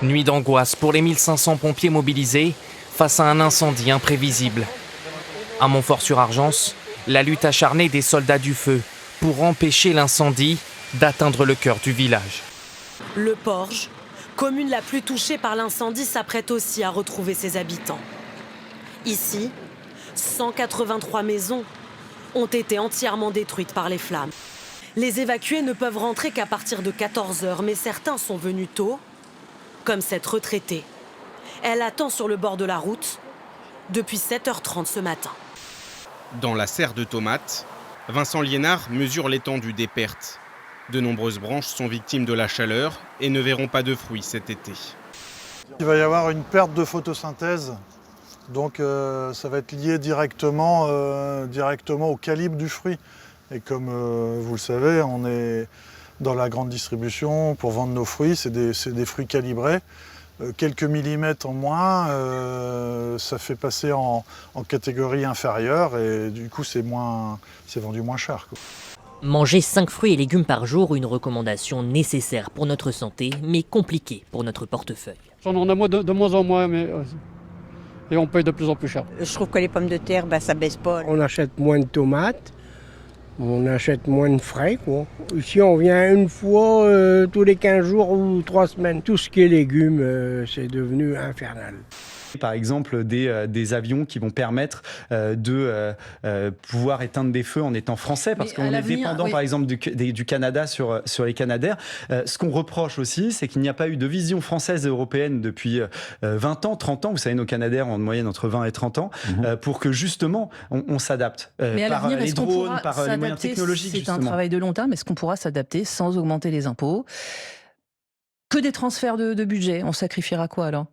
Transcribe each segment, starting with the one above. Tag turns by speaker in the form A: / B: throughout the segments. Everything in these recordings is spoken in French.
A: Nuit d'angoisse pour les 1500 pompiers mobilisés face à un incendie imprévisible. À Montfort-sur-Argence, la lutte acharnée des soldats du feu pour empêcher l'incendie d'atteindre le cœur du village.
B: Le Porge, commune la plus touchée par l'incendie, s'apprête aussi à retrouver ses habitants. Ici, 183 maisons ont été entièrement détruites par les flammes. Les évacués ne peuvent rentrer qu'à partir de 14h, mais certains sont venus tôt, comme cette retraitée. Elle attend sur le bord de la route depuis 7h30 ce matin.
C: Dans la serre de tomates, Vincent Liénard mesure l'étendue des pertes. De nombreuses branches sont victimes de la chaleur et ne verront pas de fruits cet été.
D: Il va y avoir une perte de photosynthèse, donc ça va être lié directement au calibre du fruit. Et comme vous le savez, on est dans la grande distribution pour vendre nos fruits, c'est des fruits calibrés. Quelques millimètres en moins, ça fait passer en catégorie inférieure et du coup c'est vendu moins cher, quoi.
E: Manger 5 fruits et légumes par jour, une recommandation nécessaire pour notre santé, mais compliquée pour notre portefeuille.
F: On en a de moins en moins, et on paye de plus en plus cher.
G: Je trouve que les pommes de terre, ça baisse pas.
H: On achète moins de tomates, on achète moins de frais, quoi. Ici, on vient une fois tous les 15 jours ou 3 semaines. Tout ce qui est légumes, c'est devenu infernal.
I: Par exemple, des avions qui vont permettre de pouvoir éteindre des feux en étant français, parce qu'on est dépendant, oui, par exemple, du Canada sur les Canadair. Ce qu'on reproche aussi, c'est qu'il n'y a pas eu de vision française et européenne depuis 20 ans, 30 ans. Vous savez, nos Canadair ont en moyenne entre 20 et 30 ans, pour que justement, on s'adapte.
J: Mais à l'avenir, est-ce qu'on pourra
I: par les moyens technologiques,
J: c'est un travail de long terme. Est-ce qu'on pourra s'adapter sans augmenter les impôts? Que des transferts de budget, on sacrifiera quoi alors?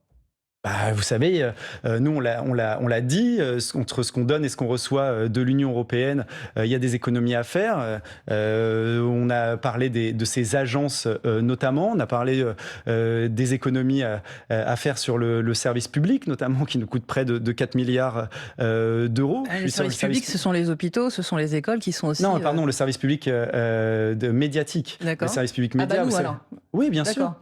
I: Vous savez, nous on l'a dit, entre ce qu'on donne et ce qu'on reçoit de l'Union européenne, il y a des économies à faire. On a parlé de ces agences notamment, on a parlé des économies à faire sur le service public notamment, qui nous coûte près de 4 milliards d'euros.
J: Le service public, ce sont les hôpitaux, ce sont les écoles qui sont aussi...
I: Non, pardon, le service public médiatique.
J: D'accord.
I: Le service public média.
J: Nous alors.
I: Oui, bien sûr.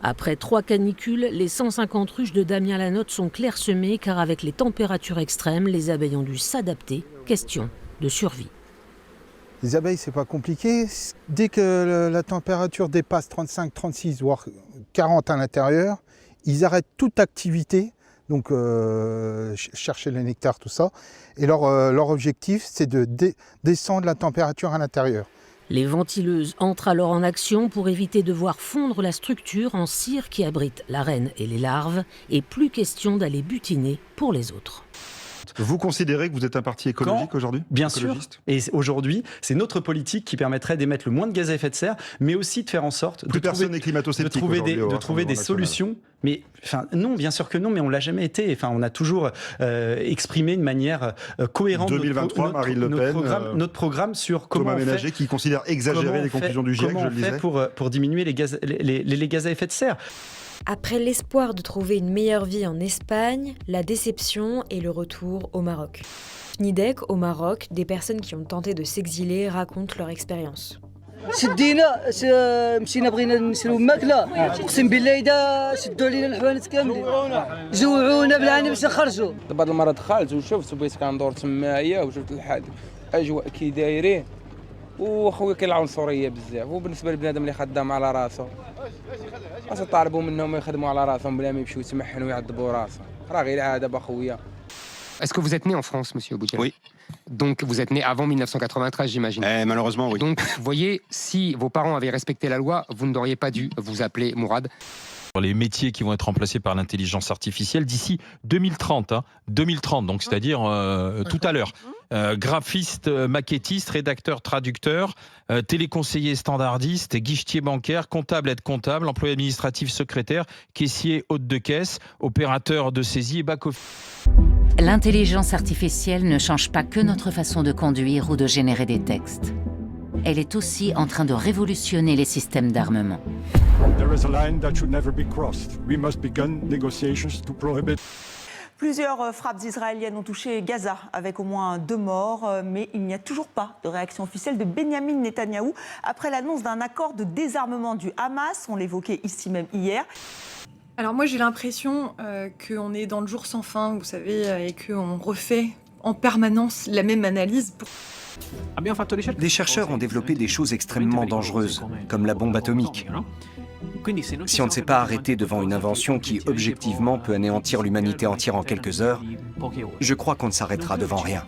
K: Après 3 canicules, les 150 ruches de Damien Lanotte sont clairsemées car avec les températures extrêmes, les abeilles ont dû s'adapter. Question de survie.
L: Les abeilles, c'est pas compliqué. Dès que la température dépasse 35, 36, voire 40 à l'intérieur, ils arrêtent toute activité, donc chercher le nectar, tout ça. Et leur objectif, c'est de descendre la température à l'intérieur.
K: Les ventileuses entrent alors en action pour éviter de voir fondre la structure en cire qui abrite la reine et les larves, et plus question d'aller butiner pour les autres.
M: Vous considérez que vous êtes un parti écologique aujourd'hui?
I: Bien sûr. Et aujourd'hui, c'est notre politique qui permettrait d'émettre le moins de gaz à effet de serre, mais aussi de faire en sorte de trouver des solutions. Mais non, bien sûr que non, mais on l'a jamais été. On a toujours exprimé de manière cohérente
M: 2023, Marine Le Pen,
I: notre programme sur comment
M: Thomas Ménager qui considère exagérer les conclusions du GIEC, je le disais.
I: Comment on fait pour diminuer les gaz à effet de serre.
N: Après l'espoir de trouver une meilleure vie en Espagne, la déception et le retour au Maroc. FNIDEC, au Maroc, des personnes qui ont tenté de s'exiler racontent leur expérience.
O: شدينا مشينا بغينا نشرو ماكله اقسم بالله اذا شدوا علينا الحوانت كاملين جوعونا بالعاني باش نخرجوا
P: بعض المرات دخلت وشفت وبغيت كندور تمايا وشفت الحادث اجواء كي دايرين وخويا كاين العنصريه بزاف وبالنسبه للبنادم اللي خدام على راسو خاص طالبوا منهم يخدموا على راسهم بلا ما يمشيو يتمحنوا ويعذبوا راسهم راه غير عاده بخويا.
Q: Est-ce que vous êtes né en France, monsieur Boutier?
M: Oui.
Q: Donc vous êtes né avant 1993, j'imagine.
M: Malheureusement, oui.
Q: Donc, vous voyez, si vos parents avaient respecté la loi, vous n'auriez pas dû vous appeler Mourad.
R: Les métiers qui vont être remplacés par l'intelligence artificielle d'ici 2030. 2030, donc c'est-à-dire tout à l'heure. Graphiste, maquettiste, rédacteur, traducteur, téléconseiller standardiste, guichetier bancaire, comptable, aide-comptable, employé administratif, secrétaire, caissier, hôte de caisse, opérateur de saisie et back-office.
S: L'intelligence artificielle ne change pas que notre façon de conduire ou de générer des textes. Elle est aussi en train de révolutionner les systèmes d'armement.
T: There is a line that should never be crossed. We must begin negotiations to prohibit. Plusieurs frappes israéliennes ont touché Gaza, avec au moins 2 morts, mais il n'y a toujours pas de réaction officielle de Benyamin Netanyahou après l'annonce d'un accord de désarmement du Hamas. On l'évoquait ici même hier.
U: Alors moi j'ai l'impression qu'on est dans le jour sans fin, vous savez, et qu'on refait en permanence la même analyse.
V: Des chercheurs ont développé des choses extrêmement dangereuses, comme la bombe atomique. Si on ne s'est pas arrêté devant une invention qui, objectivement, peut anéantir l'humanité entière en quelques heures, je crois qu'on ne s'arrêtera devant rien.